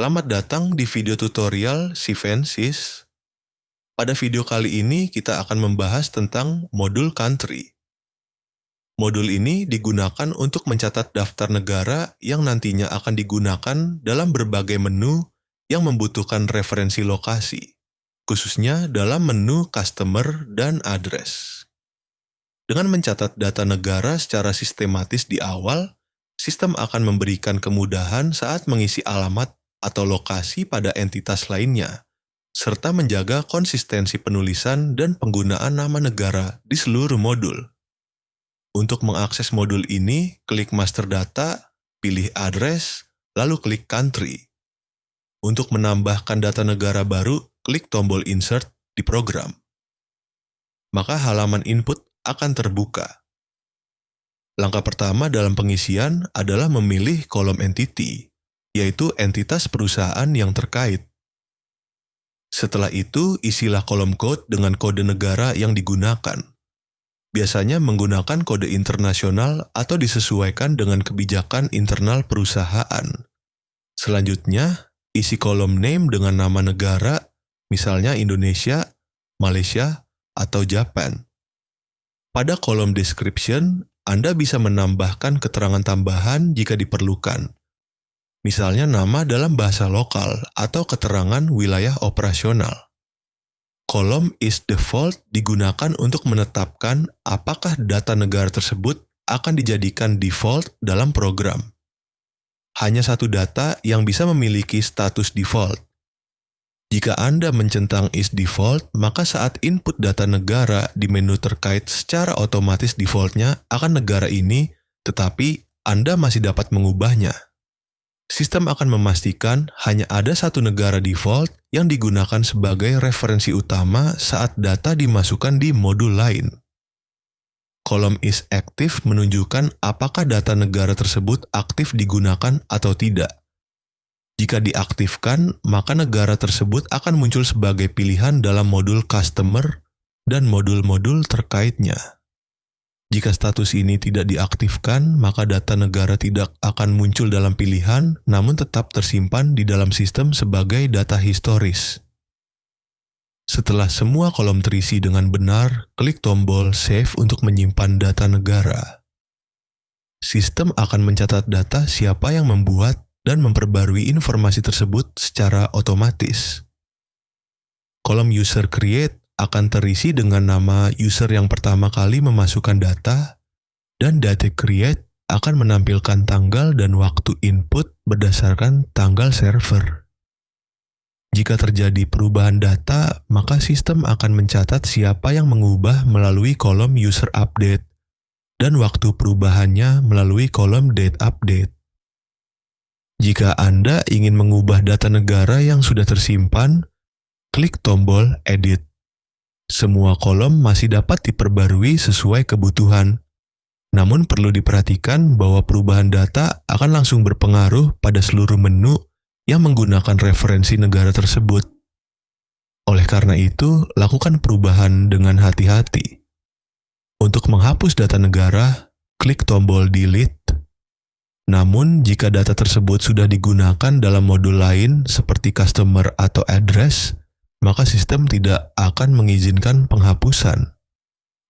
Selamat datang di video tutorial Sivensis. Pada video kali ini kita akan membahas tentang modul country. Modul ini digunakan untuk mencatat daftar negara yang nantinya akan digunakan dalam berbagai menu yang membutuhkan referensi lokasi, khususnya dalam menu customer dan address. Dengan mencatat data negara secara sistematis di awal, sistem akan memberikan kemudahan saat mengisi alamat atau lokasi pada entitas lainnya, serta menjaga konsistensi penulisan dan penggunaan nama negara di seluruh modul. Untuk mengakses modul ini, klik Master Data, pilih Address, lalu klik Country. Untuk menambahkan data negara baru, klik tombol Insert di program. Maka halaman input akan terbuka. Langkah pertama dalam pengisian adalah memilih kolom entity, yaitu entitas perusahaan yang terkait. Setelah itu, isilah kolom code dengan kode negara yang digunakan. Biasanya menggunakan kode internasional atau disesuaikan dengan kebijakan internal perusahaan. Selanjutnya, isi kolom name dengan nama negara, misalnya Indonesia, Malaysia, atau Japan. Pada kolom description, Anda bisa menambahkan keterangan tambahan jika diperlukan. Misalnya nama dalam bahasa lokal atau keterangan wilayah operasional. Kolom is default digunakan untuk menetapkan apakah data negara tersebut akan dijadikan default dalam program. Hanya satu data yang bisa memiliki status default. Jika Anda mencentang is default, maka saat input data negara di menu terkait secara otomatis defaultnya akan negara ini, tetapi Anda masih dapat mengubahnya. Sistem akan memastikan hanya ada satu negara default yang digunakan sebagai referensi utama saat data dimasukkan di modul lain. Kolom is active menunjukkan apakah data negara tersebut aktif digunakan atau tidak. Jika diaktifkan, maka negara tersebut akan muncul sebagai pilihan dalam modul customer dan modul-modul terkaitnya. Jika status ini tidak diaktifkan, maka data negara tidak akan muncul dalam pilihan, namun tetap tersimpan di dalam sistem sebagai data historis. Setelah semua kolom terisi dengan benar, klik tombol Save untuk menyimpan data negara. Sistem akan mencatat data siapa yang membuat dan memperbarui informasi tersebut secara otomatis. Kolom User Create akan terisi dengan nama user yang pertama kali memasukkan data, dan Date Create akan menampilkan tanggal dan waktu input berdasarkan tanggal server. Jika terjadi perubahan data, maka sistem akan mencatat siapa yang mengubah melalui kolom User Update, dan waktu perubahannya melalui kolom Date Update. Jika Anda ingin mengubah data negara yang sudah tersimpan, klik tombol Edit. Semua kolom masih dapat diperbarui sesuai kebutuhan. Namun perlu diperhatikan bahwa perubahan data akan langsung berpengaruh pada seluruh menu yang menggunakan referensi negara tersebut. Oleh karena itu, lakukan perubahan dengan hati-hati. Untuk menghapus data negara, klik tombol Delete. Namun, jika data tersebut sudah digunakan dalam modul lain seperti customer atau address, maka sistem tidak akan mengizinkan penghapusan.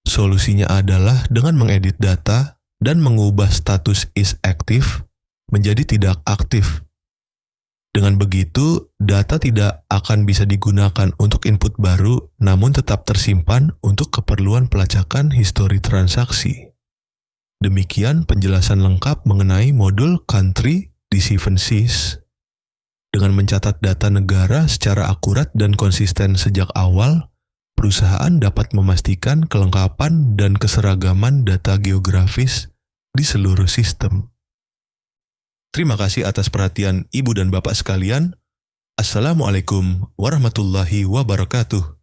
Solusinya adalah dengan mengedit data dan mengubah status is active menjadi tidak aktif. Dengan begitu, data tidak akan bisa digunakan untuk input baru, namun tetap tersimpan untuk keperluan pelacakan histori transaksi. Demikian penjelasan lengkap mengenai modul country di Sivensis. Dengan mencatat data negara secara akurat dan konsisten sejak awal, perusahaan dapat memastikan kelengkapan dan keseragaman data geografis di seluruh sistem. Terima kasih atas perhatian Ibu dan Bapak sekalian. Assalamualaikum warahmatullahi wabarakatuh.